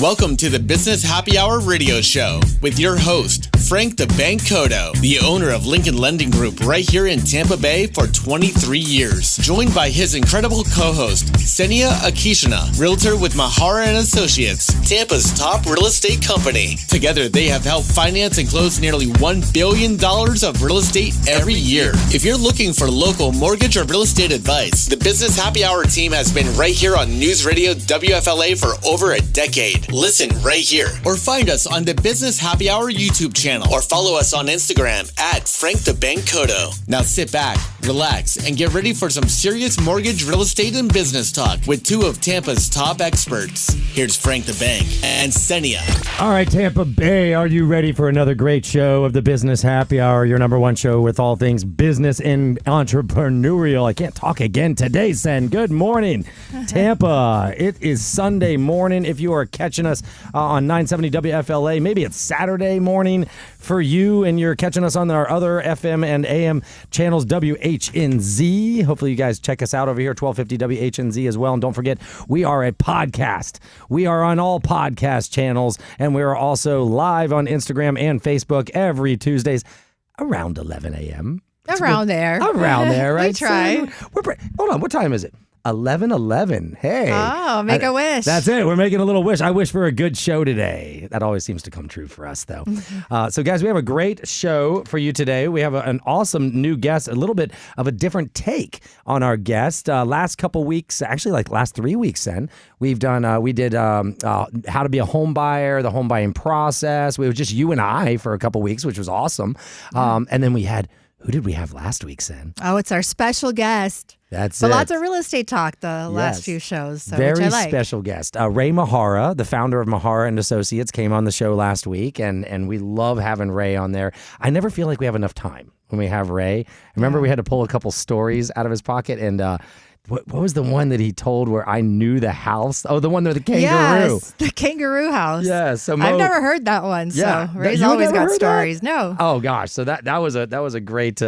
Welcome to the Business Happy Hour radio show with your host, Frank the Bank Cotto, the owner of Lincoln Lending Group right here in Tampa Bay for 23 years. Joined by his incredible co-host, Senia Akishina, realtor with Mahara and Associates, Tampa's top real estate company. Together, they have helped finance and close nearly $1 billion of real estate every year. If you're looking for local mortgage or real estate advice, the Business Happy Hour team has been right here on News Radio WFLA for over a decade. Listen right here or find us on the Business Happy Hour YouTube channel or follow us on Instagram at Frank the Bank Cotto. Now sit back, relax, and get ready for some serious mortgage, real estate, and business talk with two of Tampa's top experts. Here's Frank the Bank and Senia. All right, Tampa Bay, are you ready for another great show of the Business Happy Hour, your number one show with all things business and entrepreneurial? I can't talk again today, Sen. Good morning, Tampa. It is Sunday morning. If you are catching us on 970 WFLA, maybe it's Saturday morning for you, and you're catching us on our other FM and AM channels, WHNZ. Hopefully you guys check us out over here, 1250 WHNZ as well. And don't forget, we are a podcast. We are on all podcast channels, and we are also live on Instagram and Facebook every Tuesdays around 11 a.m. Around there, right? We try. Hold on, what time is it? 11:11. Hey. Oh, make a wish. That's it. We're making a little wish. I wish for a good show today. That always seems to come true for us, though. So, guys, we have a great show for you today. We have an awesome new guest, a little bit of a different take on our guest. Last couple weeks, actually, like last 3 weeks, we did how to be a home buyer, the home buying process. We were just you and I for a couple weeks, which was awesome. And then who did we have last week, Sen? Oh, it's our special guest. That's but it. Lots of real estate talk the last few shows. So Very which I like. special guest. Ray Mahara, the founder of Mahara and Associates, came on the show last week, and we love having Ray on there. I never feel like we have enough time when we have Ray. I remember we had to pull a couple stories out of his pocket, and what was the one that he told where I knew the house? Oh, the one with the kangaroo. Yes, the kangaroo house. Yeah, so I've never heard that one. Yeah, So Ray's always got stories. That? No. Oh gosh, so that was a great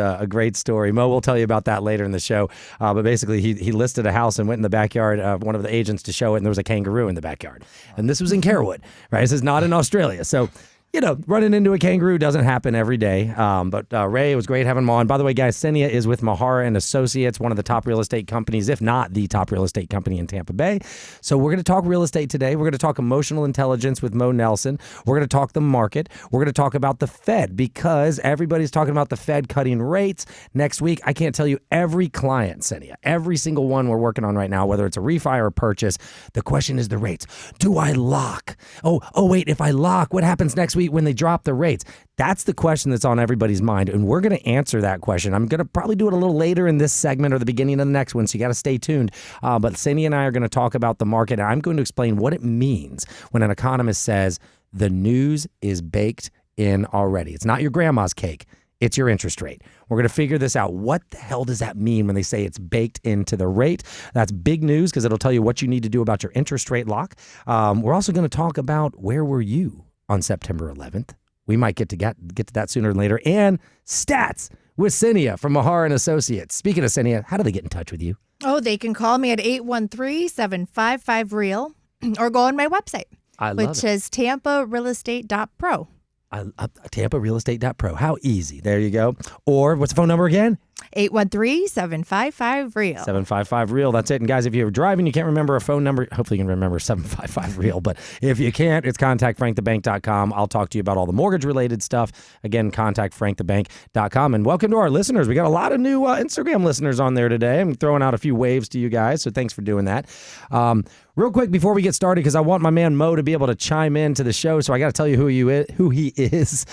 story. Mo will tell you about that later in the show. But basically, he listed a house and went in the backyard of one of the agents to show it, and there was a kangaroo in the backyard. And this was in Carewood, right? This is not in Australia, so. You know, running into a kangaroo doesn't happen every day. But Ray, it was great having him on. By the way, guys, Senia is with Mahara and Associates, one of the top real estate companies, if not the top real estate company in Tampa Bay. So we're going to talk real estate today. We're going to talk emotional intelligence with Mo Nelson. We're going to talk the market. We're going to talk about the Fed because everybody's talking about the Fed cutting rates next week. I can't tell you every client, Senia, every single one we're working on right now, whether it's a refi or a purchase, the question is the rates. Do I lock? Oh, wait, if I lock, what happens next week when they drop the rates? That's the question that's on everybody's mind, and we're going to answer that question. I'm going to probably do it a little later in this segment or the beginning of the next one, so you got to stay tuned. But Cindy and I are going to talk about the market, and I'm going to explain what it means when an economist says the news is baked in already. It's not your grandma's cake. It's your interest rate. We're going to figure this out. What the hell does that mean when they say it's baked into the rate? That's big news because it'll tell you what you need to do about your interest rate lock. We're also going to talk about where were you on September 11th. We might get to that sooner than later. And stats with Senia from Mahara and Associates. Speaking of Senia, how do they get in touch with you? Oh, they can call me at 813-755-REAL or go on my website, which is tamparealestate.pro. TampaRealEstate.pro. How easy. There you go. Or what's the phone number again? 813-755-REAL. 755-REAL. That's it. And guys, if you're driving, you can't remember a phone number, hopefully you can remember 755-REAL. But if you can't, it's contactfrankthebank.com. I'll talk to you about all the mortgage-related stuff. Again, contactfrankthebank.com. And welcome to our listeners. We got a lot of new Instagram listeners on there today. I'm throwing out a few waves to you guys, so thanks for doing that. Real quick before we get started, because I want my man Mo to be able to chime in to the show, so I got to tell you who he is.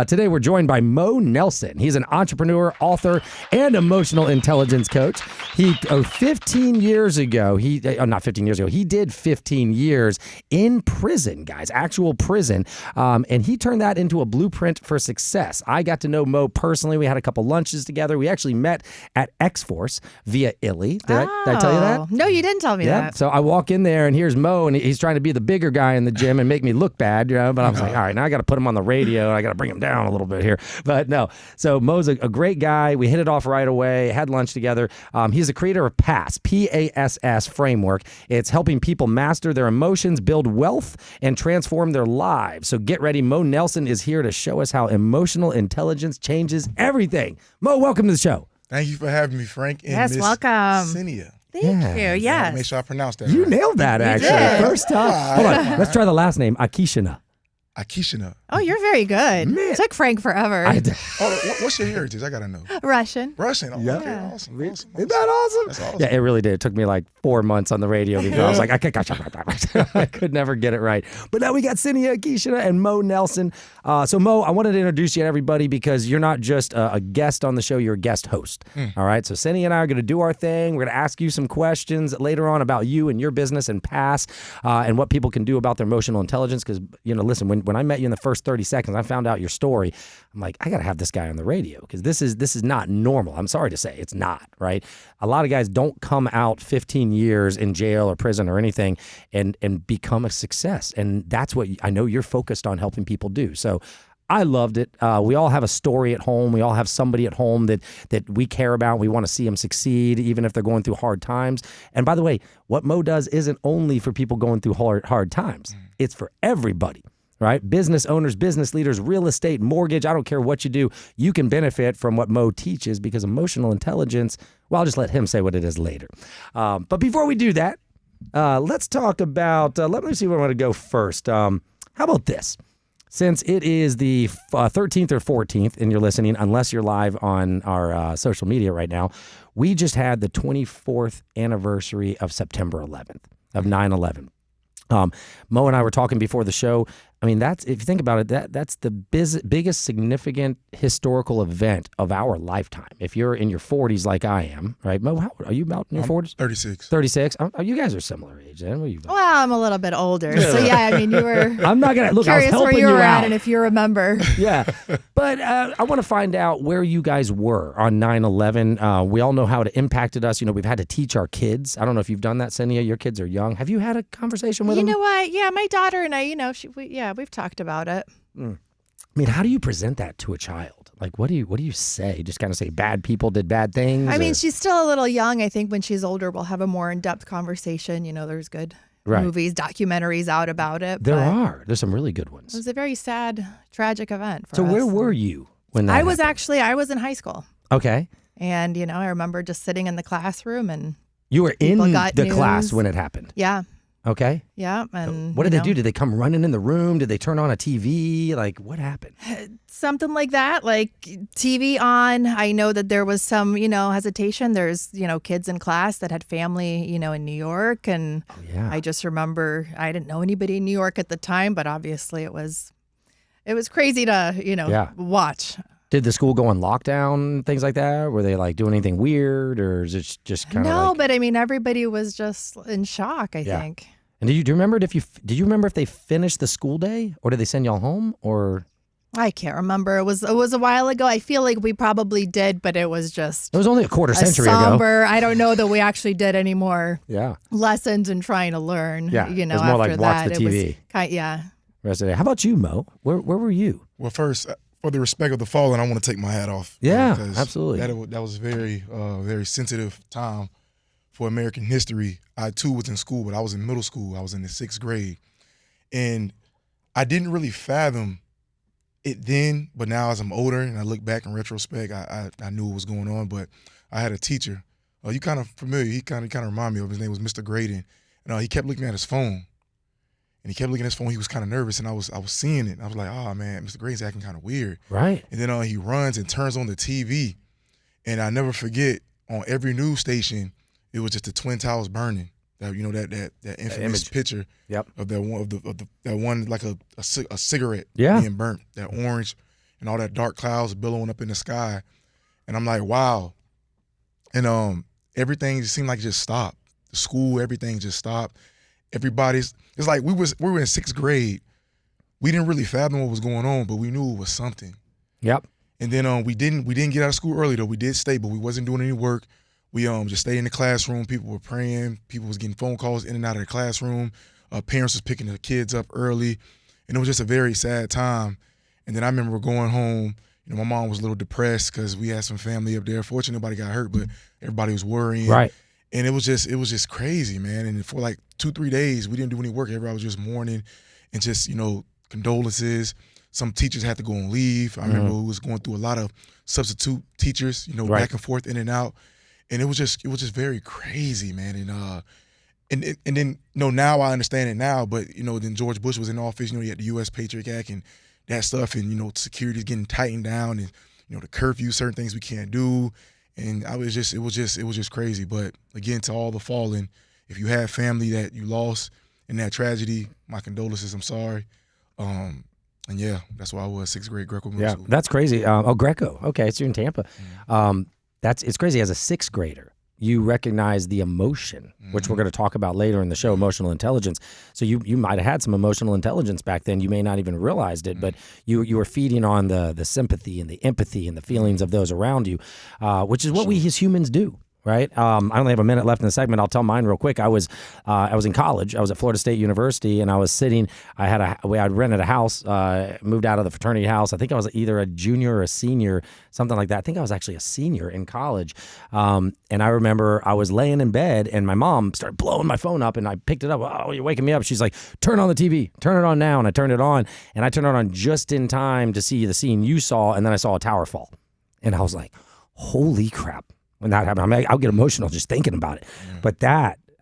Today we're joined by Mo Nelson. He's an entrepreneur, author, and emotional intelligence coach. He 15 years ago, not 15 years ago, he did 15 years in prison, guys, actual prison, and he turned that into a blueprint for success. I got to know Mo personally. We had a couple lunches together. We actually met at X-Force via Illy. Did I tell you that? No, you didn't tell me that. So I walk in there, and here's Mo, and he's trying to be the bigger guy in the gym and make me look bad, but I was like, all right, now I got to put him on the radio. I got to bring him down a little bit here. But no, so Mo's a great guy. We hit it off right away, had lunch together. He's the creator of P.A.S.S, P-A-S-S framework. It's helping people master their emotions, build wealth, and transform their lives. So get ready. Mo Nelson is here to show us how emotional intelligence changes everything. Mo, welcome to the show. Thank you for having me, Frank. And yes, Miss welcome. Cinia. Thank you. Yes. Make sure I pronounce that You right. nailed that, actually. did. First time. Hold on. Let's try the last name, Akishina. Akishina. Oh, you're very good. Man. Took Frank forever. What's your heritage? I got to know. Russian. Russian. Oh, Yeah. okay. Awesome. Isn't that awesome? That's awesome. Yeah, it really did. It took me like 4 months on the radio because I was like, I could never get it right. But now we got Cinia Akishina and Mo Nelson. So Mo, I wanted to introduce you to everybody because you're not just a guest on the show, you're a guest host. All right. So Cinia and I are going to do our thing. We're going to ask you some questions later on about you and your business and P.A.S.S and what people can do about their emotional intelligence. Because, listen, when I met you in the first 30 seconds, I found out your story. I'm like, I got to have this guy on the radio because this is not normal. I'm sorry to say it's not, right? A lot of guys don't come out 15 years in jail or prison or anything and become a success. And that's what I know you're focused on helping people do. So I loved it. We all have a story at home. We all have somebody at home that we care about. We want to see them succeed, even if they're going through hard times. And by the way, what Mo does isn't only for people going through hard times. It's for everybody. Right? Business owners, business leaders, real estate, mortgage, I don't care what you do. You can benefit from what Mo teaches because emotional intelligence, well, I'll just let him say what it is later. But before we do that, let's talk about, let me see where I want to go first. How about this? Since it is the 13th or 14th, and you're listening, unless you're live on our social media right now, we just had the 24th anniversary of September 11th, of 9/11. Mo and I were talking before the show. I mean, that's, if you think about it, that's the biggest significant historical event of our lifetime. If you're in your 40s like I am, right? Mo, how are you about in your 40s? 36. 36? Oh, you guys are similar age then. What are you about? Well, I'm a little bit older. So, yeah, I mean, you were I'm not going to, look, I was curious where helping you you were out. at and if you remember. Yeah. But I want to find out where you guys were on 9/11. We all know how it impacted us. We've had to teach our kids. I don't know if you've done that, Cinia. Your kids are young. Have you had a conversation with them? You know what? Yeah, my daughter and I, we've talked about it. I mean, how do you present that to a child? Like, what do you say? Just kind of say bad people did bad things? I mean, she's still a little young. I think when she's older, we'll have a more in-depth conversation. There's good movies, documentaries out about it. There's some really good ones. It was a very sad, tragic event for us. So where were you when that happened? I was in high school. Okay. And, I remember just sitting in the classroom and you were in the news. class when it happened? Yeah. Okay. Yeah. And what did they do? Did they come running in the room? Did they turn on a TV? Like, what happened? Something like that, like TV on. I know that there was some, hesitation. There's, kids in class that had family, in New York. And I just remember I didn't know anybody in New York at the time, but obviously it was crazy to, watch. Did the school go on lockdown, things like that? Were they like doing anything weird, or is it just kind of No, but I mean, everybody was just in shock, I think. And do you remember if they finished the school day, or did they send y'all home, or? I can't remember. It was a while ago. I feel like we probably did, but it was just. It was only a quarter century somber. ago. I don't know that we actually did any more. Yeah. Lessons and trying to learn. Yeah. It was more after like that, watch the TV. Rest of the day. How about you, Mo? Where were you? Well, first, for the respect of the fallen, I want to take my hat off. Yeah, because absolutely. That was very, very sensitive time for American history. I, too, was in school, but I was in middle school. I was in the 6th grade. And I didn't really fathom it then, but now as I'm older and I look back in retrospect, I knew what was going on. But I had a teacher. You kind of familiar. He kind of remind me of. His name was Mr. Graydon. And he kept looking at his phone. And he kept looking at his phone. He was kind of nervous, and I was seeing it. I was like, oh, man, Mr. Graydon's acting kind of weird. Right. And then he runs and turns on the TV. And I never forget, on every news station, it was just the Twin Towers burning. That that infamous picture of that one that one like a cigarette being burnt, that orange and all that dark clouds billowing up in the sky. And I'm like, wow. And everything seemed like it just stopped. The school, everything just stopped. It's like we were in 6th grade. We didn't really fathom what was going on, but we knew it was something. Yep. And then we didn't get out of school early though. We did stay, but we wasn't doing any work. We just stayed in the classroom. People were praying. People was getting phone calls in and out of the classroom. Parents was picking their kids up early, and it was just a very sad time. And then I remember going home, my mom was a little depressed because we had some family up there. Fortunately, nobody got hurt, but everybody was worrying. Right. And it was just crazy, man. And for like 2-3 days, we didn't do any work. Everybody was just mourning and just, condolences. Some teachers had to go on leave. I remember we was going through a lot of substitute teachers, back and forth, in and out. And it was just very crazy, man. And then now I understand it now, but then George Bush was in office. He had the U.S. Patriot Act and that stuff, and security's getting tightened down, and the curfew, certain things we can't do, and it was just crazy. But again, to all the fallen, if you have family that you lost in that tragedy, my condolences. I'm sorry. And yeah, that's why I was 6th grade Greco middle school. That's crazy. Greco. Okay, so you're in Tampa. It's crazy. As a 6th grader, you recognize the emotion, which we're going to talk about later in the show, emotional intelligence. So you might have had some emotional intelligence back then. You may not even realized it, but you were feeding on the sympathy and the empathy and the feelings of those around you, which is what we as humans do. Right. I only have a minute left in the segment. I'll tell mine real quick. I was in college. I was at Florida State University, and I was sitting. I'd rented a house. Moved out of the fraternity house. I think I was either a junior or a senior, something like that. I think I was actually a senior in college. And I remember I was laying in bed, and my mom started blowing my phone up, and I picked it up. Oh, you're waking me up. She's like, "Turn on the TV. Turn it on now." And I turned it on, and I turned it on just in time to see the scene you saw, and then I saw a tower fall, and I was like, "Holy crap!" When that happened, I'll get emotional just thinking about it. But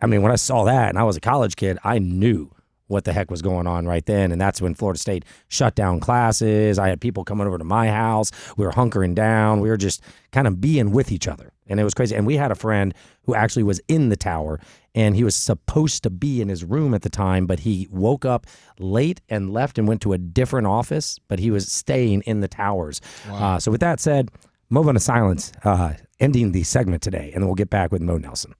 when I saw that and I was a college kid, I knew what the heck was going on right then. And that's when Florida State shut down classes. I had people coming over to my house. We were hunkering down. We were just kind of being with each other. And it was crazy. And we had a friend who actually was in the tower, and he was supposed to be in his room at the time, but he woke up late and left and went to a different office, but he was staying in the towers. Wow. So with that said, moment of silence, ending the segment today, and then we'll get back with Mo Nelson.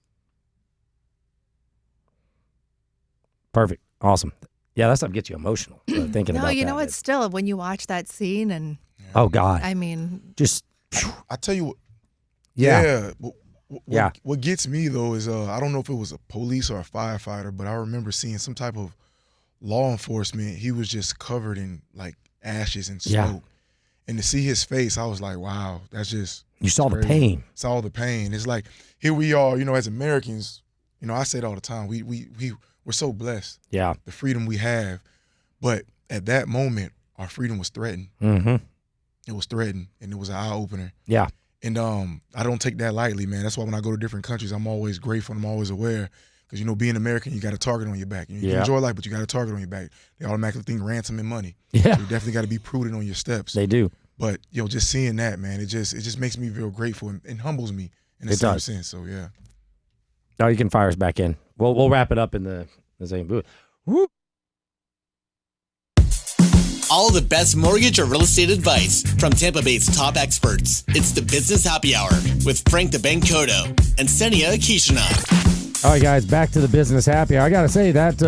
Perfect. Awesome. Yeah, that stuff gets you emotional, thinking about that. No, you know what? Still, when you watch that scene and... Oh, God. I mean... Just... I tell you what... Yeah. What gets me, though, is I don't know if it was a police or a firefighter, but I remember seeing some type of law enforcement. He was just covered in, like, ashes and smoke. Yeah. And to see his face, I was like, wow, that's just... You saw crazy. The pain. Saw the pain. It's like, here we are, as Americans, I say it all the time, we're so blessed. Yeah. The freedom we have. But at that moment, our freedom was threatened. Mm-hmm. It was threatened, and it was an eye-opener. Yeah. And I don't take that lightly, man. That's why when I go to different countries, I'm always grateful and I'm always aware. Because, being American, you got a target on your back. You can enjoy life, but you got a target on your back. They automatically think ransom and money. Yeah. So you definitely got to be prudent on your steps. They do. But just seeing that, man, it just makes me feel grateful and humbles me in a certain sense. So yeah. Oh, you can fire us back in. We'll wrap it up in the same booth. Woo. All the best mortgage or real estate advice from Tampa Bay's top experts. It's the Business Happy Hour with Frank the Bank Cotto and Senia Kishina. All right, guys, back to the Business Happy Hour. I got to say that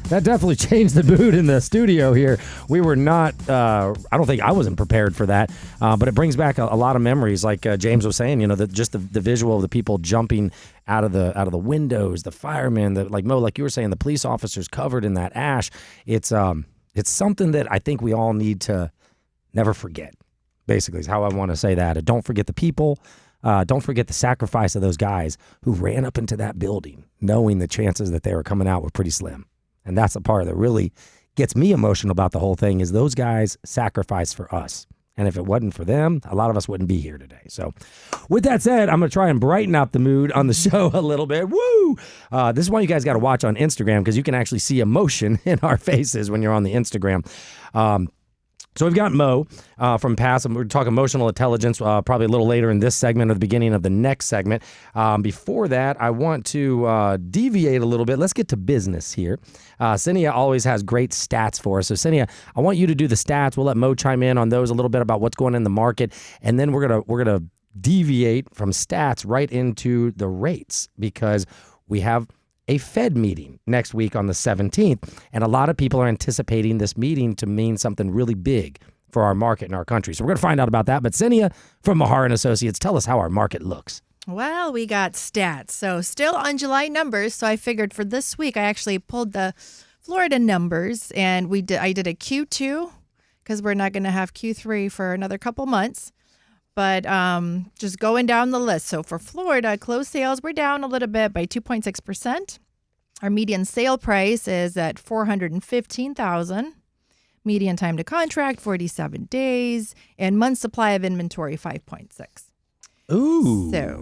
definitely changed the mood in the studio here. We were not, I don't think I wasn't prepared for that, but it brings back a lot of memories. Like James was saying, just the visual of the people jumping out of the windows, the firemen, like Mo, like you were saying, the police officers covered in that ash. It's something that I think we all need to never forget, basically, is how I want to say that. Don't forget the people. Don't forget the sacrifice of those guys who ran up into that building knowing the chances that they were coming out were pretty slim. And that's the part that really gets me emotional about the whole thing, is those guys sacrificed for us. And if it wasn't for them, a lot of us wouldn't be here today. So with that said, I'm going to try and brighten up the mood on the show a little bit. Woo! This is why you guys got to watch on Instagram, because you can actually see emotion in our faces when you're on the Instagram. So we've got Mo from P.A.S.S, and we're talking emotional intelligence probably a little later in this segment or the beginning of the next segment. Before that, I want to deviate a little bit. Let's get to business here. Senia always has great stats for us. So Senia, I want you to do the stats. We'll let Mo chime in on those a little bit about what's going on in the market, and then we're gonna deviate from stats right into the rates, because we have a Fed meeting next week on the 17th, and a lot of people are anticipating this meeting to mean something really big for our market and our country. So we're going to find out about that. But Senia from Mahar & Associates, tell us how our market looks. Well, we got stats. So still on July numbers. So I figured for this week, I actually pulled the Florida numbers, and I did a Q2, because we're not going to have Q3 for another couple months. But just going down the list. So for Florida, closed sales were down a little bit by 2.6%. Our median sale price is at $415,000. Median time to contract, 47 days. And month supply of inventory, 5.6. Ooh. So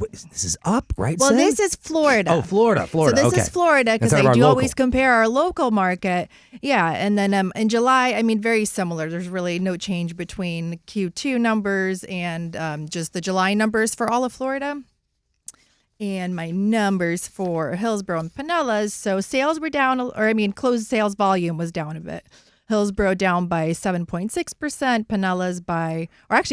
this is up, right? Well, Sam? this is Florida. Oh, Florida. So this okay. is Florida because Instead of I our do local. always compare our local market. Yeah. And then in July, I mean, very similar. There's really no change between Q2 numbers and just the July numbers for all of Florida. And my numbers for Hillsborough and Pinellas. So sales were down, closed sales volume was down a bit. Hillsborough down by 7.6%, Pinellas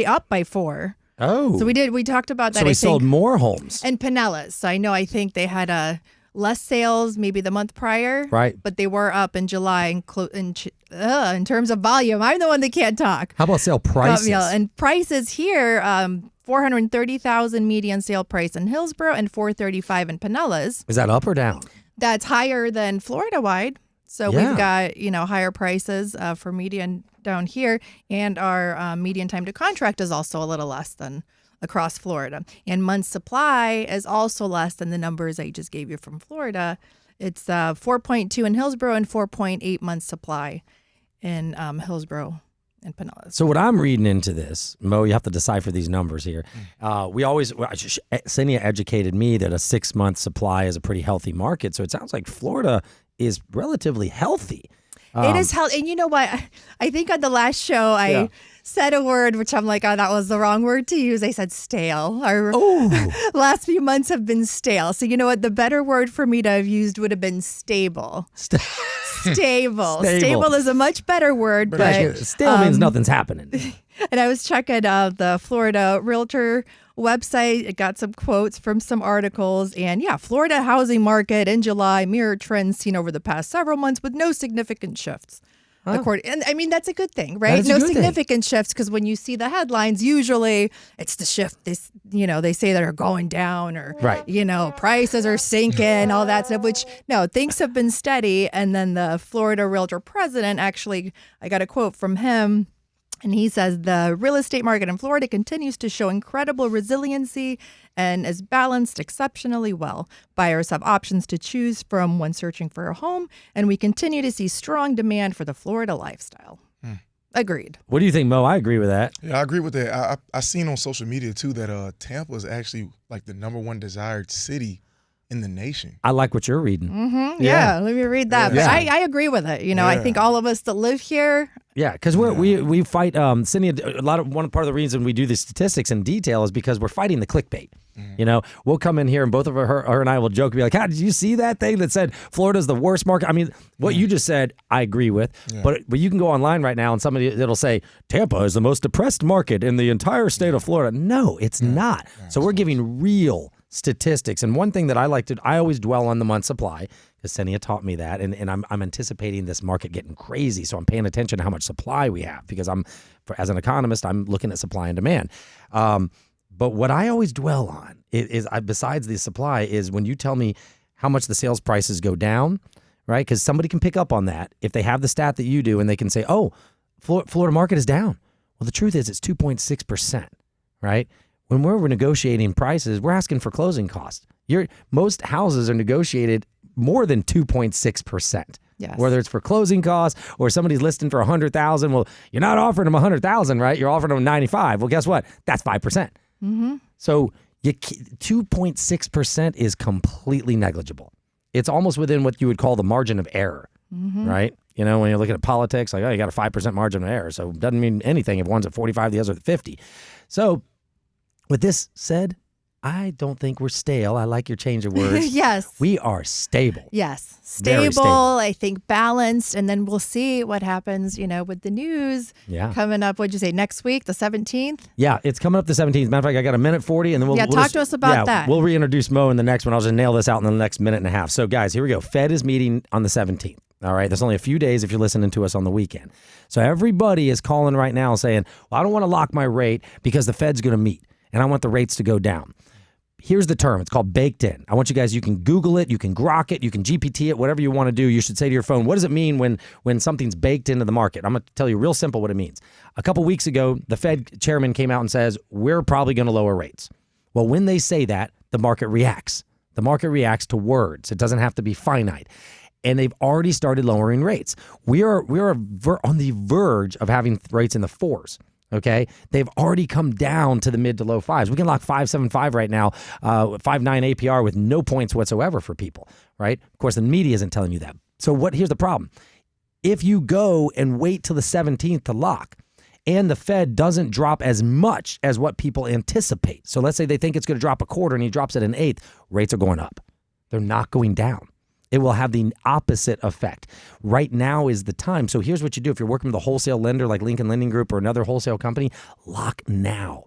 up by 4%. Oh. So we talked about that. So we sold more homes. And Pinellas. So I think they had less sales maybe the month prior. Right. But they were up in July in terms of volume. I'm the one that can't talk. How about sale prices? And prices here, $430,000 median sale price in Hillsborough and $435,000 in Pinellas. Is that up or down? That's higher than Florida-wide. So we've got, higher prices for median down here, and our median time to contract is also a little less than across Florida. And month supply is also less than the numbers I just gave you from Florida. It's 4.2 in Hillsborough and 4.8 months supply in Hillsborough and Pinellas. So what I'm reading into this, Mo, you have to decipher these numbers here. Cynthia educated me that a 6-month supply is a pretty healthy market. So it sounds like Florida is relatively healthy. It is healthy. And you know what? I think on the last show, I said a word, which I'm like, oh, that was the wrong word to use. I said stale. Our last few months have been stale. So you know what? The better word for me to have used would have been stable. Stable. Stable is a much better word. But stale means nothing's happening. And I was checking the Florida Realtor website. It got some quotes from some articles. And Florida housing market in July mirrored trends seen over the past several months with no significant shifts. And I mean, that's a good thing, right? No significant shifts, because when you see the headlines, usually it's the shift they say that are going down, or prices are sinking, all that stuff, which no, things have been steady. And then the Florida Realtor president, actually, I got a quote from him. And he says the real estate market in Florida continues to show incredible resiliency and is balanced exceptionally well. Buyers have options to choose from when searching for a home, and we continue to see strong demand for the Florida lifestyle. Agreed. What do you think, Mo? I agree with that. Yeah, I agree with that. I seen on social media, too, that Tampa is actually like the #1 desired city in the nation. I like what you're reading. Mm-hmm. Yeah, let me read that. But I agree with it. I think all of us that live here. Yeah, because we fight. Cynthia, one part of the reason we do the statistics in detail is because we're fighting the clickbait. We'll come in here and both of her and I will joke and be like, "How did you see that thing that said Florida's the worst market?" I mean, what you just said, I agree with. Yeah. But you can go online right now and somebody it'll say Tampa is the most depressed market in the entire state of Florida. No, it's not. So we're giving real statistics. And one thing that I always dwell on the month supply, because Cynthia taught me that, and I'm anticipating this market getting crazy, so I'm paying attention to how much supply we have, because as an economist, I'm looking at supply and demand. But what I always dwell on is besides the supply, is when you tell me how much the sales prices go down, right? Because somebody can pick up on that if they have the stat that you do, and they can say, oh, Florida market is down. Well, the truth is it's 2.6%, right? When we're negotiating prices, we're asking for closing costs. Most houses are negotiated more than 2.6%. Yes. Whether it's for closing costs or somebody's listing for $100,000. Well, you're not offering them $100,000, right? You're offering them $95,000. Well, guess what? That's 5%. Mm-hmm. So 2.6% is completely negligible. It's almost within what you would call the margin of error, right? When you're looking at politics, like, oh, you got a 5% margin of error. So it doesn't mean anything if one's at 45, the other's at 50. So with this said, I don't think we're stale. I like your change of words. Yes. We are stable. Yes. Very stable. I think balanced. And then we'll see what happens, with the news coming up. What'd you say, next week, the 17th? Yeah, it's coming up the 17th. Matter of fact, I got a minute 40, and then we'll talk to us about that. We'll reintroduce Mo in the next one. I'll just nail this out in the next minute and a half. So, guys, here we go. Fed is meeting on the 17th. All right, there's only a few days if you're listening to us on the weekend. So everybody is calling right now saying, well, I don't want to lock my rate because the Fed's going to meet, and I want the rates to go down. Here's the term. It's called baked in. I want you guys, you can Google it, you can Grok it, you can GPT it, whatever you want to do. You should say to your phone, what does it mean when something's baked into the market? I'm going to tell you real simple what it means. A couple weeks ago, the Fed chairman came out and says, we're probably going to lower rates. Well, when they say that, the market reacts. The market reacts to words. It doesn't have to be finite. And they've already started lowering rates. We are on the verge of having rates in the 4s. Okay, they've already come down to the mid to low 5s. We can lock 5.75 right now, 5.9 APR with no points whatsoever for people, right? Of course, the media isn't telling you that. So here's the problem. If you go and wait till the 17th to lock, and the Fed doesn't drop as much as what people anticipate. So let's say they think it's going to drop a quarter and he drops it an eighth, rates are going up. They're not going down. It will have the opposite effect. Right now is the time. So here's what you do. If you're working with a wholesale lender like Lincoln Lending Group or another wholesale company, lock now.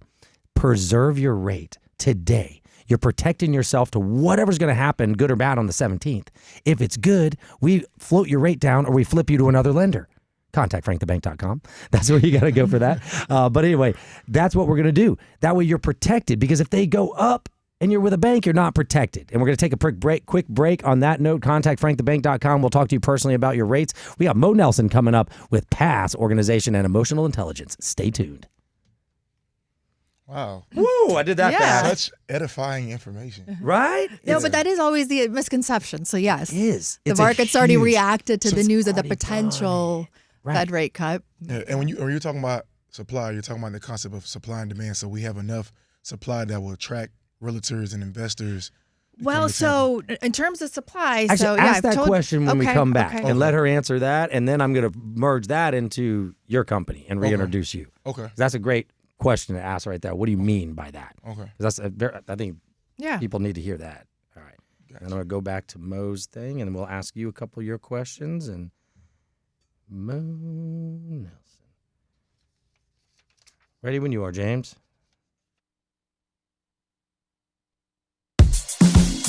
Preserve your rate today. You're protecting yourself to whatever's going to happen, good or bad, on the 17th. If it's good, we float your rate down or we flip you to another lender. Contact frankthebank.com. That's where you got to go for that. But anyway, that's what we're going to do. That way you're protected, because if they go up, and you're with a bank, you're not protected. And we're going to take a quick break. On that note, contact frankthebank.com. We'll talk to you personally about your rates. We got Mo Nelson coming up with P.A.S.S, Organization and Emotional Intelligence. Stay tuned. Wow. Woo, I did that fast. Such edifying information. Right? No, but that is always the misconception. So yes. It is. The market's already reacted to the news of the potential Fed rate cut. Yeah, and when you're talking about supply, you're talking about the concept of supply and demand. So we have enough supply that will attract realtors and investors. Well, so in terms of supply, actually, ask that question when we come back and let her answer that, and then I'm going to merge that into your company and reintroduce you. Okay. That's a great question to ask right there. What do you mean by that? Okay. That's I think people need to hear that. All right. Gotcha. And I'm going to go back to Mo's thing, and we'll ask you a couple of your questions. And Mo Nelson. Ready when you are, James.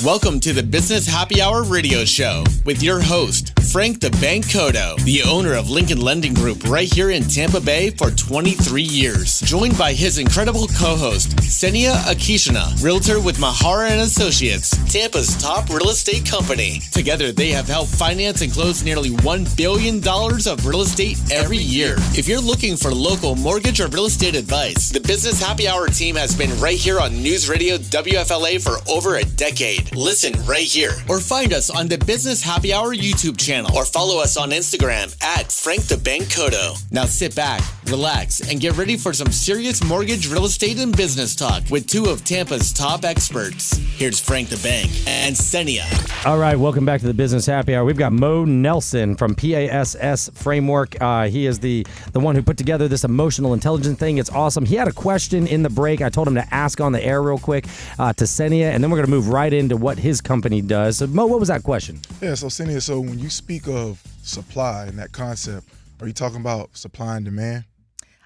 Welcome to the Business Happy Hour radio show with your host, Frank the Bank Cotto, the owner of Lincoln Lending Group right here in Tampa Bay for 23 years. Joined by his incredible co-host, Senia Akishina, realtor with Mahara & Associates, Tampa's top real estate company. Together, they have helped finance and close nearly $1 billion of real estate every year. If you're looking for local mortgage or real estate advice, the Business Happy Hour team has been right here on News Radio WFLA for over a decade. Listen right here or find us on the Business Happy Hour YouTube channel or follow us on Instagram at Frank the Bank Cotto. Now sit back, relax, and get ready for some serious mortgage, real estate, and business talk with two of Tampa's top experts. Here's Frank the Bank and Senia. All right, welcome back to the Business Happy Hour. We've got Mo Nelson from P.A.S.S framework. He is the one who put together this emotional intelligence thing. It's awesome. He had a question in the break. I told him to ask on the air real quick to Senia, and then we're going to move right into what his company does. So, Mo, what was that question? Yeah, so Senia, so when you speak of supply and that concept, are you talking about supply and demand?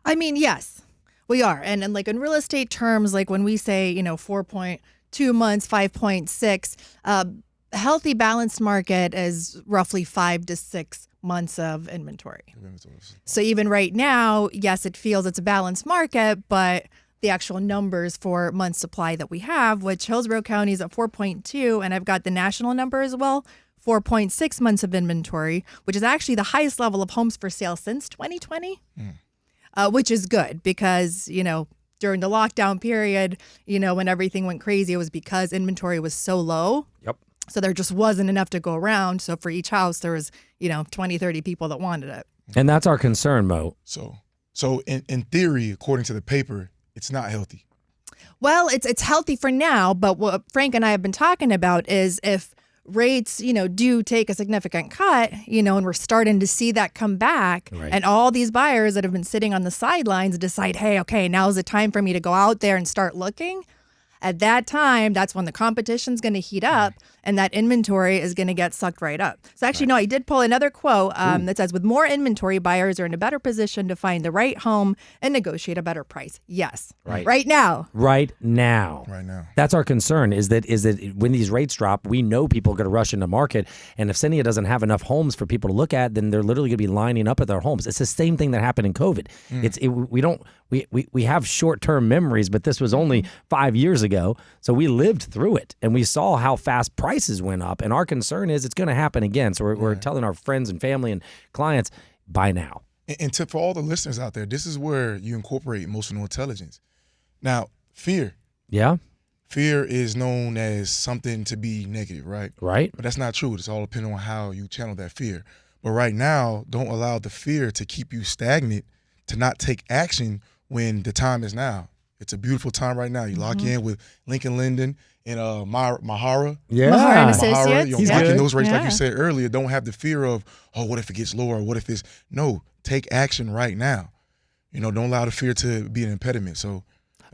I mean, yes, we are. And like in real estate terms, like when we say, 4.2 months, 5.6, a healthy balanced market is roughly 5 to 6 months of inventory. So even right now, yes, it feels it's a balanced market, but the actual numbers for month supply that we have, which Hillsborough County is at 4.2, and I've got the national number as well, 4.6 months of inventory, which is actually the highest level of homes for sale since 2020, which is good because, during the lockdown period, when everything went crazy, it was because inventory was so low. Yep. So there just wasn't enough to go around. So for each house, there was, 20, 30 people that wanted it. And that's our concern, Mo. So in theory, according to the paper, it's not healthy. Well, it's healthy for now, but what Frank and I have been talking about is if rates, do take a significant cut, and we're starting to see that come back, and all these buyers that have been sitting on the sidelines decide, hey, okay, now's the time for me to go out there and start looking. At that time, that's when the competition's going to heat up, and that inventory is going to get sucked right up. So actually, no, I did pull another quote that says, with more inventory, buyers are in a better position to find the right home and negotiate a better price. Yes. Right now. Right now. That's our concern is that when these rates drop, we know people are going to rush into market. And if Cynia doesn't have enough homes for people to look at, then they're literally going to be lining up at their homes. It's the same thing that happened in COVID. We have short-term memories, but this was only 5 years ago. So we lived through it and we saw how fast prices went up. And our concern is it's going to happen again. So we're telling our friends and family and clients, buy now. And for all the listeners out there, this is where you incorporate emotional intelligence. Now, fear. Yeah. Fear is known as something to be negative, right? Right. But that's not true. It's all depending on how you channel that fear. But right now, don't allow the fear to keep you stagnant, to not take action when the time is now. It's a beautiful time right now. You lock in with Lincoln Linden and Mahara. Yeah. Mahara and Associates. You're locking those rates, like you said earlier. Don't have the fear of, what if it gets lower? What if it's... No, take action right now. Don't allow the fear to be an impediment. So...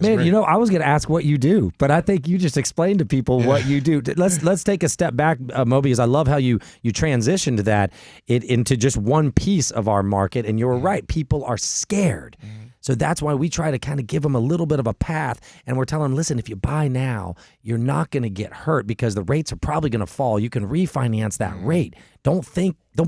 Man, great. I was going to ask what you do, but I think you just explained to people what you do. Let's take a step back, Mo, because I love how you transitioned that into just one piece of our market. And you're right, people are scared. So that's why we try to kind of give them a little bit of a path. And we're telling them, listen, if you buy now, you're not going to get hurt because the rates are probably going to fall. You can refinance that rate. Don't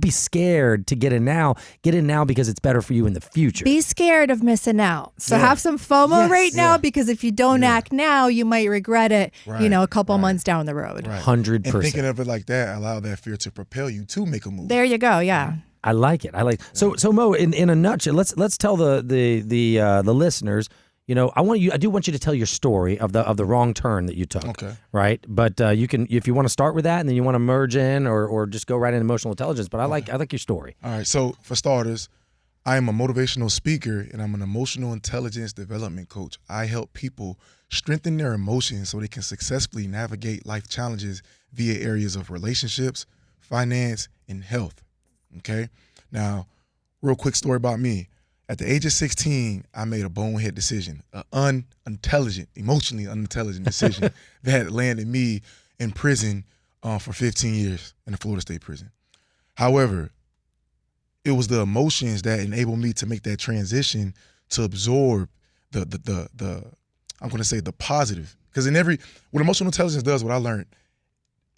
be scared to get in now. Get in now because it's better for you in the future. Be scared of missing out. So have some FOMO now because if you don't act now, you might regret it, a couple months down the road. 100%. And thinking of it like that, allow that fear to propel you to make a move. There you go. Yeah. I like it. So Mo, in a nutshell, let's tell the listeners. I do want you to tell your story of the wrong turn that you took. Okay. Right. But you can, if you want to start with that, and then you want to merge in, or just go right into emotional intelligence. But I like your story. All right. So for starters, I am a motivational speaker and I'm an emotional intelligence development coach. I help people strengthen their emotions so they can successfully navigate life challenges via areas of relationships, finance, and health. Okay. Now, real quick story about me. At the age of 16, I made a bonehead decision, an emotionally unintelligent decision that landed me in prison for 15 years in a Florida State prison. However, it was the emotions that enabled me to make that transition to absorb the I'm going to say the positive. Because what emotional intelligence does, what I learned,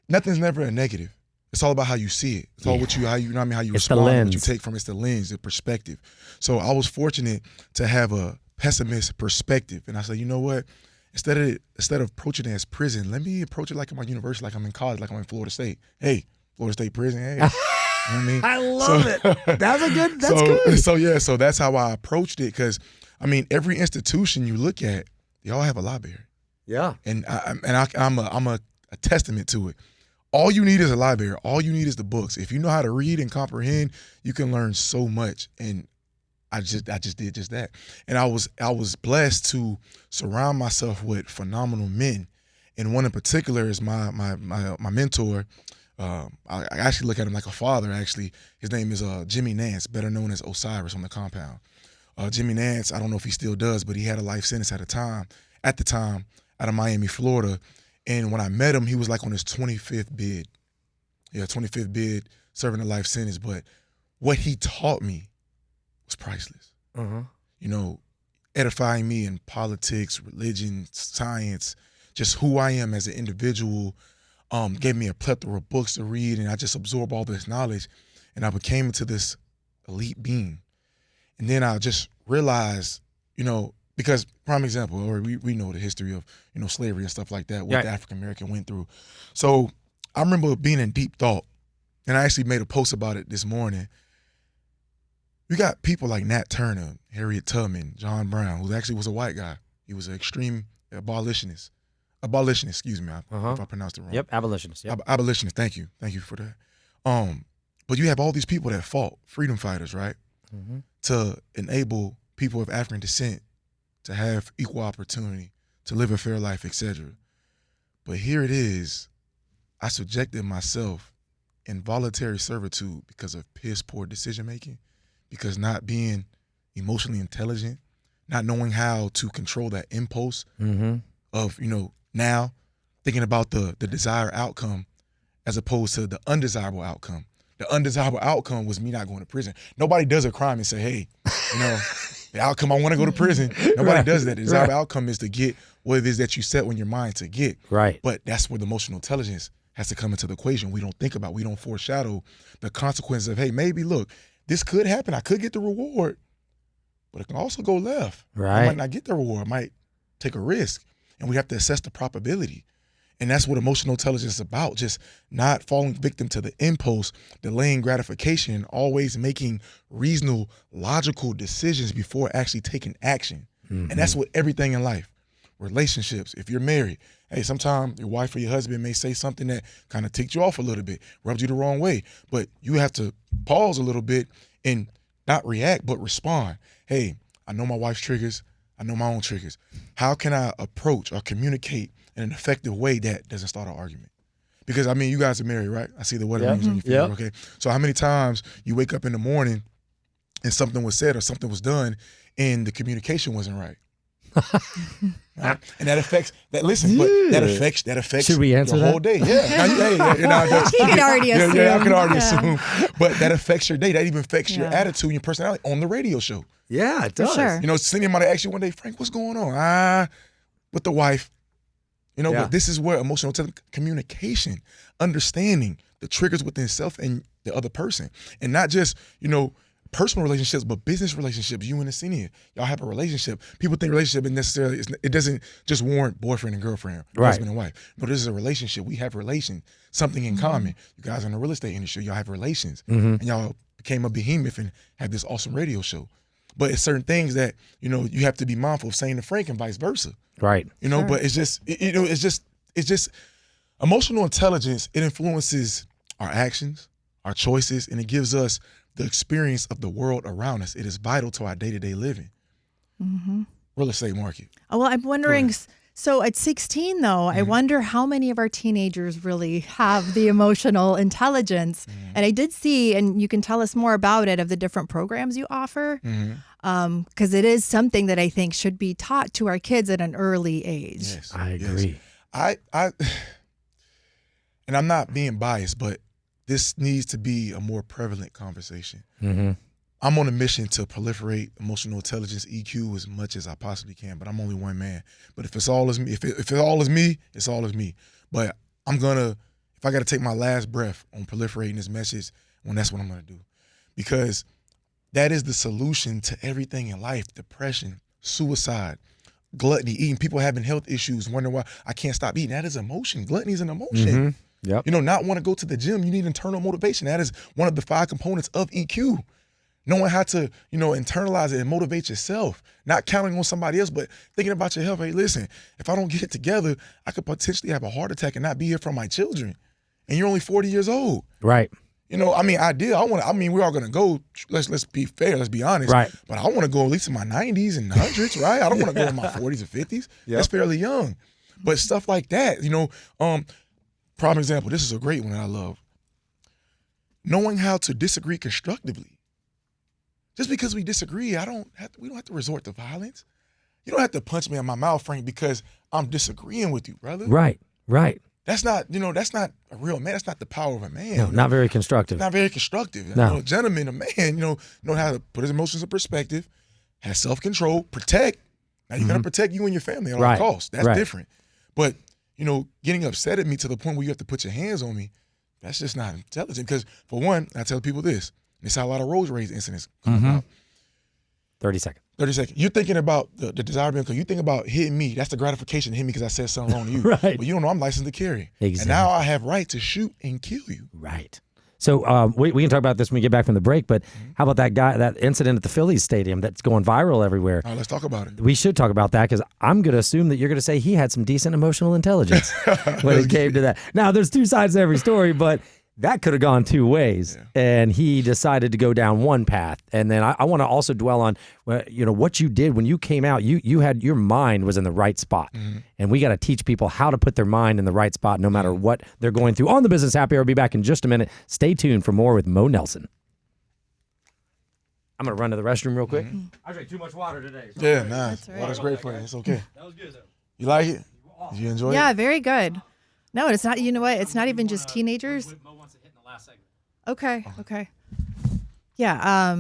nothing's never a negative. It's all about how you see it. It's all how you respond, what you take from it. It's the lens, the perspective. So I was fortunate to have a pessimist perspective. And I said, you know what? Instead of approaching it as prison, let me approach it like I'm at university, like I'm in college, like I'm in Florida State. Hey, Florida State prison, hey. You know what I mean? I love it. That's good. So that's how I approached it. Because, every institution you look at, they all have a library. Yeah. And I'm a testament to it. All you need is a library. All you need is the books. If you know how to read and comprehend, you can learn so much. And I just did just that. And I was blessed to surround myself with phenomenal men. And one in particular is my mentor. I actually look at him like a father, actually. His name is Jimmy Nance, better known as Osiris on the compound. Jimmy Nance, I don't know if he still does, but he had a life sentence at the time, out of Miami, Florida. And when I met him, he was like on his 25th bid. Yeah, 25th bid, serving a life sentence. But what he taught me was priceless. Edifying me in politics, religion, science, just who I am as an individual, gave me a plethora of books to read, and I just absorbed all this knowledge, and I became into this elite being. And then I just realized, because prime example, or we know the history of, slavery and stuff like that, what the African American went through. So I remember being in deep thought, and I actually made a post about it this morning. You got people like Nat Turner, Harriet Tubman, John Brown, who actually was a white guy. He was an extreme abolitionist, excuse me, if I pronounced it wrong. Yep, abolitionist. Yep. Abolitionist, thank you for that. But you have all these people that fought, freedom fighters, right? To enable people of African descent to have equal opportunity, to live a fair life, etc. But here it is, I subjected myself in voluntary servitude because of piss-poor decision-making, because not being emotionally intelligent, not knowing how to control that impulse of, now thinking about the desired outcome. as opposed to the undesirable outcome. The undesirable outcome was me not going to prison. Nobody does a crime and say, hey, the outcome, I want to go to prison. Nobody does that. The desirable outcome is to get what it is that you set on your mind to get. Right. But that's where the emotional intelligence has to come into the equation. We don't think about, we don't foreshadow the consequences of, hey, maybe look, this could happen. I could get the reward, but it can also go left. Right. I might not get the reward. I might take a risk. And we have to assess the probability. And that's what emotional intelligence is about, just not falling victim to the impulse, delaying gratification, and always making reasonable, logical decisions before actually taking action. Mm-hmm. And that's what everything in life, relationships, if you're married, hey, sometimes your wife or your husband may say something that kind of ticked you off a little bit, rubs you the wrong way, but you have to pause a little bit and not react, but respond. Hey, I know my wife's triggers. I know my own triggers. How can I approach or communicate in an effective way that doesn't start an argument? Because, I mean, you guys are married, right? I see the wedding rings on your finger, okay? So how many times you wake up in the morning and something was said or something was done and the communication wasn't right? Right? And that affects that. Listen, but that affects. Should we answer your whole day? Yeah, He can already assume. Yeah, I can already assume. But that affects your day. That even affects your attitude and your personality on the radio show. Yeah, it does. For sure. Cindy might ask you one day, Frank, what's going on? With the wife. But this is where emotional communication, understanding the triggers within self and the other person, and not just personal relationships, but business relationships. You and the senior, y'all have a relationship. People think relationship it doesn't just warrant boyfriend and girlfriend, husband and wife. No, this is a relationship. We have relations, something in common. You guys are in the real estate industry, y'all have relations, and y'all became a behemoth and have this awesome radio show. But it's certain things that you have to be mindful of saying to Frank and vice versa. Right. Sure. But it's just emotional intelligence. It influences our actions, our choices, and it gives us the experience of the world around us. It is vital to our day-to-day living. Mm-hmm. Real estate market. Oh, well, I'm wondering, so at 16, though, I wonder how many of our teenagers really have the emotional intelligence. And I did see, and you can tell us more about it, of the different programs you offer, because it is something that I think should be taught to our kids at an early age. Yes, I agree. I and I'm not being biased, but this needs to be a more prevalent conversation. Mm-hmm. I'm on a mission to proliferate emotional intelligence, EQ, as much as I possibly can, but I'm only one man. But if it's all is me, if it all is me, it's all is me. But if I got to take my last breath on proliferating this message, that's what I'm going to do. Because that is the solution to everything in life: depression, suicide, gluttony, eating, people having health issues, wondering why I can't stop eating. That is emotion. Gluttony is an emotion. Mm-hmm. Yep. Not want to go to the gym, you need internal motivation. That is one of the 5 components of EQ. Knowing how to, internalize it and motivate yourself, not counting on somebody else, but thinking about your health. Hey, listen, if I don't get it together, I could potentially have a heart attack and not be here for my children. And you're only 40 years old. Right. We're all going to go, let's be fair, let's be honest. Right. But I want to go at least in my 90s and 100s, right? I don't want to go in my 40s or 50s. Yep. That's fairly young. But stuff like that, prime example, this is a great one that I love. Knowing how to disagree constructively. Just because we disagree, we don't have to resort to violence. You don't have to punch me in my mouth, Frank, because I'm disagreeing with you, brother. Right. That's not a real man. That's not the power of a man. No, not very constructive. Not very constructive. No. A gentleman, a man, know how to put his emotions in perspective, has self-control, protect. Now, you're going to protect you and your family at all costs. That's different. But, getting upset at me to the point where you have to put your hands on me, that's just not intelligent. Because, for one, I tell people this. It's how a lot of road rage incidents come about. 30 seconds. You're thinking about the desirable because you think about hitting me. That's the gratification to hit me because I said something wrong to you. Right. But you don't know I'm licensed to carry. Exactly. And now I have right to shoot and kill you. Right. So we can talk about this when we get back from the break, but how about that incident at the Phillies stadium that's going viral everywhere? All right, let's talk about it. We should talk about that because I'm going to assume that you're going to say he had some decent emotional intelligence when it came to that. Now, there's 2 sides to every story, but that could have gone 2 ways, and he decided to go down one path. And then I want to also dwell on, what you did when you came out. You had your mind was in the right spot, and we got to teach people how to put their mind in the right spot, no matter what they're going through. On the Business Happy Hour, we'll be back in just a minute. Stay tuned for more with Mo Nelson. I'm gonna run to the restroom real quick. I drank too much water today. So yeah, nice. Water's great for you. It's okay. That was good though. You like it? Did you enjoy it? Yeah, very good. No, it's not. You know what? It's not even just teenagers. Mo wants to hit in the last segment. Okay. Yeah.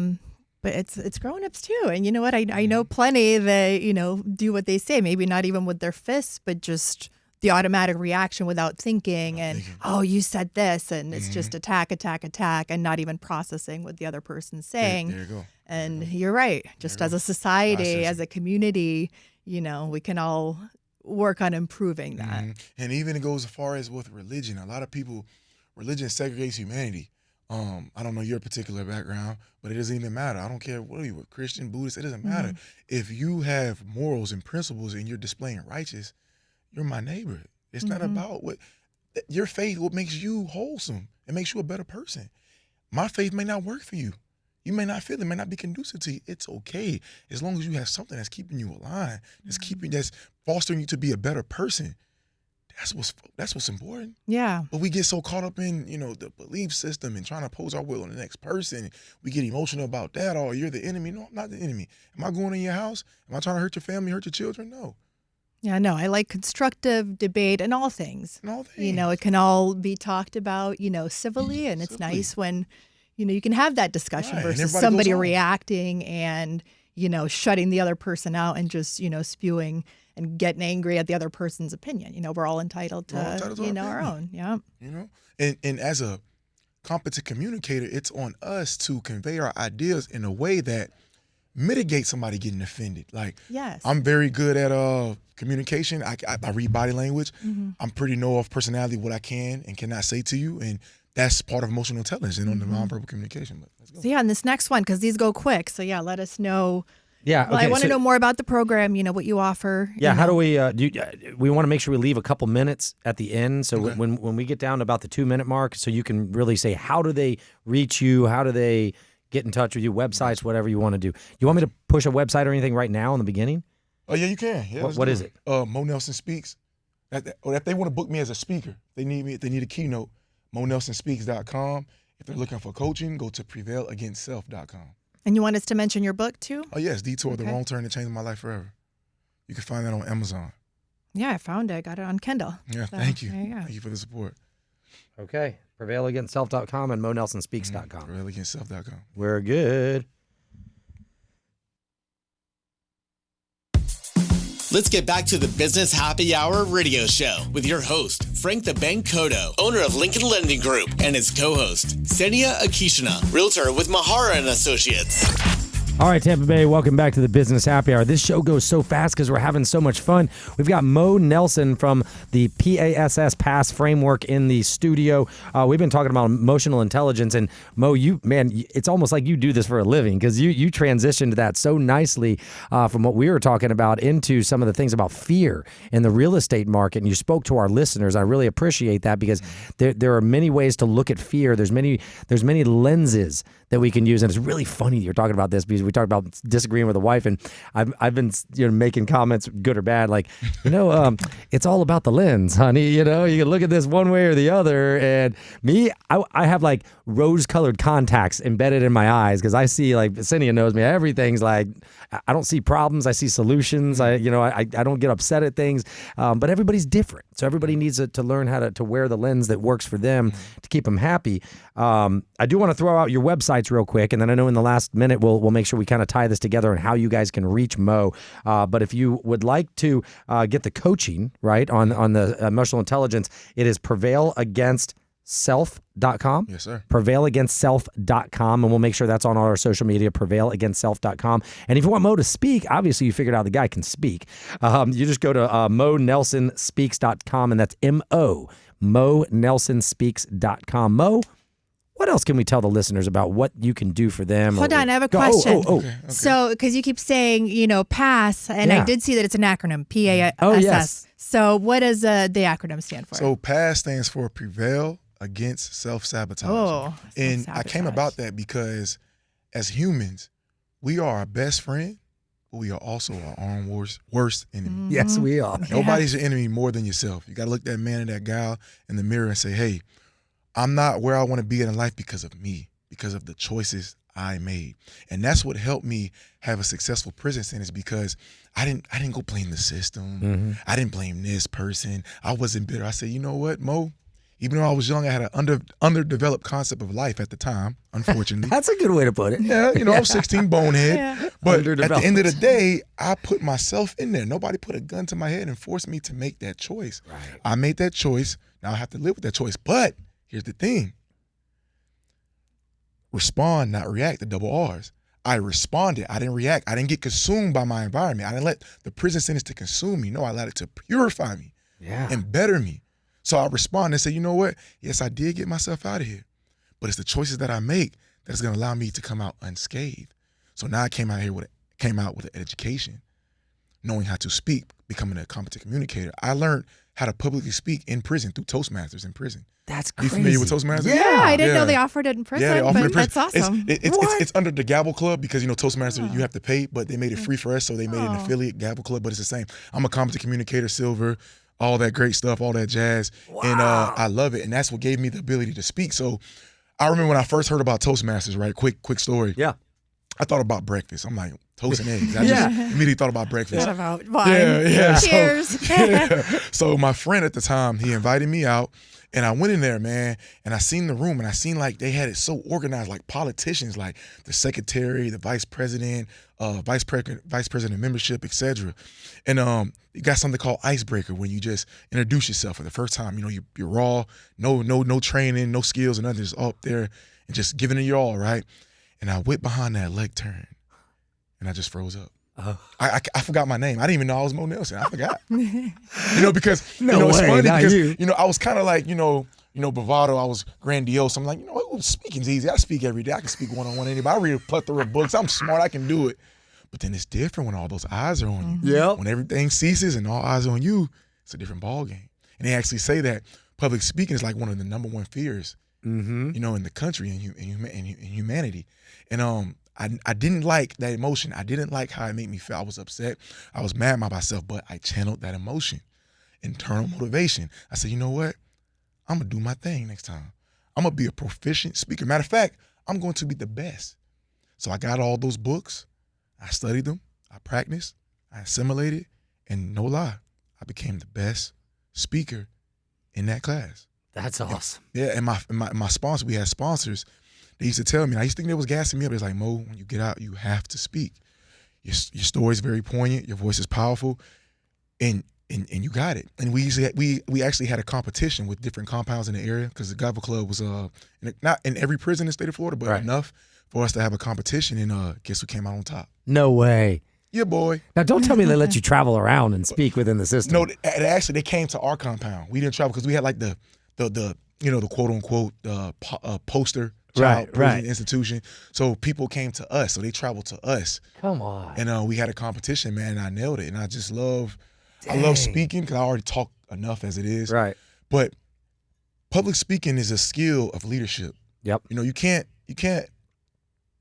But it's grown-ups too. And you know what? I know plenty that, do what they say, maybe not even with their fists, but just the automatic reaction without thinking oh, you said this, and it's just attack, and not even processing what the other person's saying. There you go. And you're right. Just as a society, as a community, we can all work on improving that. And even it goes as far as with religion. A lot of people, religion segregates humanity. I don't know your particular background, but it doesn't even matter. I don't care what you were, Christian, Buddhist, it doesn't matter. If you have morals and principles and you're displaying righteous, you're my neighbor. It's not about what your faith, what makes you wholesome. It makes you a better person. My faith may not work for you. You may not feel it, may not be conducive to you. It's okay. As long as you have something that's keeping you alive, that's fostering you to be a better person. That's what's important. Yeah. But we get so caught up in, the belief system and trying to impose our will on the next person. We get emotional about that. Oh, you're the enemy. No, I'm not the enemy. Am I going in your house? Am I trying to hurt your family, hurt your children? No. Yeah, no, I like constructive debate in all things. It can all be talked about, civilly, and it's nice when, you can have that discussion versus somebody reacting and, shutting the other person out and just, spewing and getting angry at the other person's opinion. We're all entitled to, our own. Yeah. And as a competent communicator, it's on us to convey our ideas in a way that mitigate somebody getting offended. Like, yes, I'm very good at communication. I read body language. I'm pretty know of personality, what I can and cannot say to you. And that's part of emotional intelligence and on the nonverbal communication. But let's go. So and this next one, because these go quick. So let us know. Yeah, well, I want to know more about the program, what you offer. Yeah, how do we we want to make sure we leave a couple minutes at the end. So when we get down to about the 2-minute mark, so you can really say, how do they reach you? How do they get in touch with you? Websites, whatever you want to do. You want me to push a website or anything right now in the beginning? Oh, yeah, you can. Yeah, what is it? Mo Nelson Speaks. If they want to book me as a speaker, they need a keynote, monelsonspeaks.com. If they're looking for coaching, go to prevailagainstself.com. And you want us to mention your book too? Oh, yes, Detour, The Wrong Turn That Changed My Life Forever. You can find that on Amazon. Yeah, I found it. I got it on Kindle. Yeah, thank you. Thank you for the support. Okay, prevailagainstself.com and monelsonspeaks.com. Prevailagainstself.com. We're good. Let's get back to the Business Happy Hour radio show with your host, Frank the Bank Cotto, owner of Lincoln Lending Group, and his co-host, Senia Akishina, realtor with Mahara & Associates. All right, Tampa Bay, welcome back to the Business Happy Hour. This show goes so fast because we're having so much fun. We've got Mo Nelson from the P.A.S.S. P.A.S.S. framework in the studio. We've been talking about emotional intelligence, and Mo, it's almost like you do this for a living because you transitioned that so nicely from what we were talking about into some of the things about fear in the real estate market, and you spoke to our listeners. I really appreciate that because there are many ways to look at fear. There's many lenses that we can use, and it's really funny that you're talking about this because we talked about disagreeing with a wife, and I've been making comments, good or bad, like it's all about the lens, honey. You can look at this one way or the other. And me, I have like rose-colored contacts embedded in my eyes because I see, like Senia knows me, everything's like I don't see problems, I see solutions. I don't get upset at things, but everybody's different, so everybody needs to learn how to wear the lens that works for them to keep them happy. I do want to throw out your websites real quick, and then I know in the last minute we'll make sure we kind of tie this together and how you guys can reach Mo. But if you would like to get the coaching right on the emotional intelligence, it is prevailagainstself.com. Yes, sir. Prevailagainstself.com, and we'll make sure that's on our social media, prevailagainstself.com. And if you want Mo to speak, obviously you figured out the guy can speak. You just go to monelsonspeaks.com, and that's monelsonspeaks.com. Mo, what else can we tell the listeners about what you can do for them? Hold on, I have a question. Okay. So, because you keep saying, P.A.S.S, and I did see that it's an acronym, P.A.S.S. Oh, yes. So what does the acronym stand for? So P.A.S.S stands for Prevail Against Self-Sabotage. Oh, and I came about that because as humans, we are our best friend, but we are also our own worst enemy. Mm-hmm. Yes, we are. Nobody's your enemy more than yourself. You got to look that man and that gal in the mirror and say, hey, I'm not where I want to be in life because of me, because of the choices I made. And that's what helped me have a successful prison sentence, because I didn't go blame the system. I didn't blame this person. I wasn't bitter. I said, you know what, Mo? Even though I was young, I had an underdeveloped concept of life at the time, unfortunately. That's a good way to put it. Yeah, I was 16, bonehead. Yeah. But at the end of the day, I put myself in there. Nobody put a gun to my head and forced me to make that choice. Right. I made that choice. Now I have to live with that choice. But here's the thing. Respond, not react, the double R's. I responded. I didn't react. I didn't get consumed by my environment. I didn't let the prison sentence to consume me. No, I allowed it to purify me and better me. So I respond and say, you know what? Yes, I did get myself out of here, but it's the choices that I make that's going to allow me to come out unscathed. So now I came out with an education, knowing how to speak, becoming a competent communicator. I learned how to publicly speak in prison through Toastmasters in prison. That's crazy. You familiar with Toastmasters? Yeah, I didn't know they offered it in prison. Yeah, they offered it in prison. That's awesome. It's under the Gavel Club, because Toastmasters you have to pay, but they made it free for us, so they made an affiliate Gavel Club, but it's the same. I'm a competent communicator, silver, all that great stuff, all that jazz, and I love it, and that's what gave me the ability to speak. So I remember when I first heard about Toastmasters, right? Quick story. Yeah. I thought about breakfast. I'm like, toast and eggs. I just immediately thought about breakfast. Thought about wine. Yeah. Cheers. So my friend at the time, he invited me out, and I went in there, man, and I seen the room, and I seen like they had it so organized, like politicians, like the secretary, the vice president, vice president membership, etc. And you got something called icebreaker, when you just introduce yourself for the first time. You're raw, no training, no skills, and nothing, just up there and just giving it your all, right? And I went behind that lectern, and I just froze up. I forgot my name. I didn't even know I was Mo Nelson. I forgot. Because it's funny because I was kind of like bravado. I was grandiose. I'm like, speaking's easy. I speak every day. I can speak one-on-one anybody. I read a plethora of books. I'm smart. I can do it. But then it's different when all those eyes are on you. Yeah. When everything ceases and all eyes are on you, it's a different ball game. And they actually say that public speaking is like one of the number one fears, in the country and humanity. And I didn't like that emotion. I didn't like how it made me feel. I was upset. I was mad by myself, but I channeled that emotion, internal motivation. I said, you know what? I'm going to do my thing next time. I'm going to be a proficient speaker. Matter of fact, I'm going to be the best. So I got all those books. I studied them. I practiced. I assimilated. And no lie, I became the best speaker in that class. That's awesome. Yeah, and my sponsor, we had sponsors. They used to tell me, and I used to think they was gassing me up. It's like, Mo, when you get out, you have to speak. Your story is very poignant. Your voice is powerful, and you got it. And we actually had a competition with different compounds in the area, because the Gavel Club was not in every prison in the state of Florida, but enough for us to have a competition. And guess who came out on top? No way. Yeah, boy. Now, don't tell me they let you travel around and speak within the system. No, actually, they came to our compound. We didn't travel because we had like the quote unquote poster child prison institution. So people came to us. So they traveled to us. Come on. And we had a competition, man, and I nailed it. And I just love speaking, because I already talk enough as it is. Right. But public speaking is a skill of leadership. Yep. You can't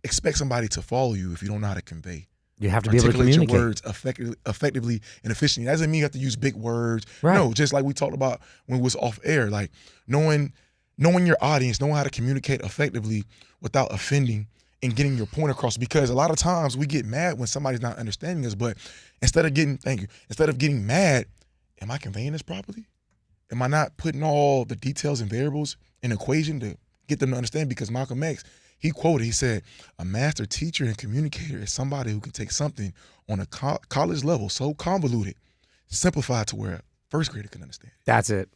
expect somebody to follow you if you don't know how to convey. You have to be able to communicate your words effectively and efficiently. That doesn't mean you have to use big words. Right. No, just like we talked about when we was off air, like knowing your audience, knowing how to communicate effectively without offending and getting your point across. Because a lot of times we get mad when somebody's not understanding us, but instead of getting mad, am I conveying this properly? Am I not putting all the details and variables in equation to get them to understand? Because Malcolm X, he said, a master teacher and communicator is somebody who can take something on a college level so convoluted, simplified to where a first grader can understand. That's it.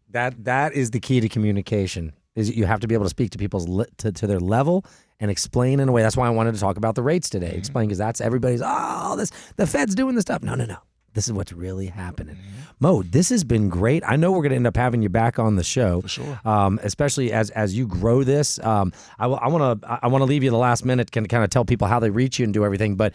That is the key to communication, is you have to be able to speak to people's to their level and explain in a way. That's why I wanted to talk about the rates today. Explain, because that's everybody's, the Fed's doing this stuff. No. This is what's really happening. Mo, this has been great. I know we're going to end up having you back on the show, for sure. Especially as you grow this. I want to leave you the last minute, can kind of tell people how they reach you and do everything. But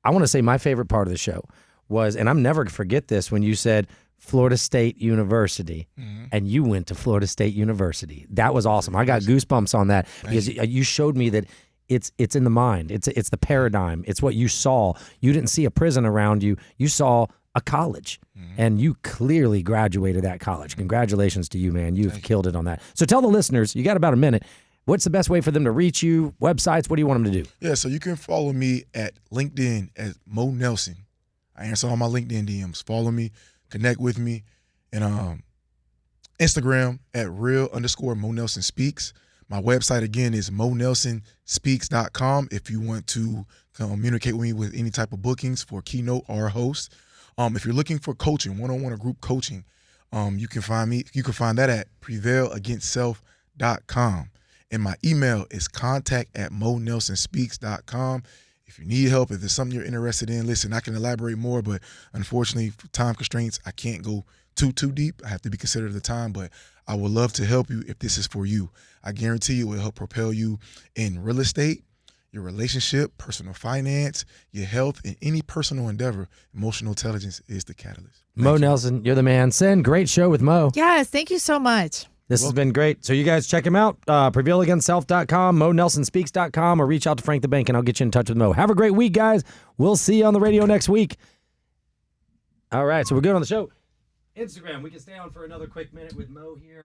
I want to say my favorite part of the show was, and I'm never going to forget this, when you said Florida State University, and you went to Florida State University. That was awesome. I got goosebumps on that, because you showed me that it's in the mind. It's the paradigm. It's what you saw. You didn't see a prison around you. You saw a college, and you clearly graduated that college. Congratulations to you, man. You've killed it on that. So tell the listeners, you got about a minute, What's the best way for them to reach you? Websites? What do you want them to do? Yeah, so you can follow me at LinkedIn as Mo Nelson. I answer all my LinkedIn DMs. Follow me, connect with me, and Instagram at real_Mo Nelson Speaks. My website, again, is monelsonspeaks.com if you want to communicate with me with any type of bookings for keynote or host. If you're looking for coaching, one-on-one or group coaching, you can find me. You can find that at prevailagainstself.com. And my email is contact@monelsonspeaks.com. If you need help, if there's something you're interested in, listen, I can elaborate more, but unfortunately, for time constraints, I can't go too deep. I have to be considerate of the time, but I would love to help you if this is for you. I guarantee you it will help propel you in real estate, your relationship, personal finance, your health, and any personal endeavor. Emotional intelligence is the catalyst. Mo Nelson, you're the man. Sen, great show with Mo. Yes, thank you so much. This has been great. So you guys check him out, prevailagainstself.com, monelsonspeaks.com, or reach out to Frank the Bank, and I'll get you in touch with Mo. Have a great week, guys. We'll see you on the radio next week. All right, so we're good on the show. Instagram, we can stay on for another quick minute with Mo here.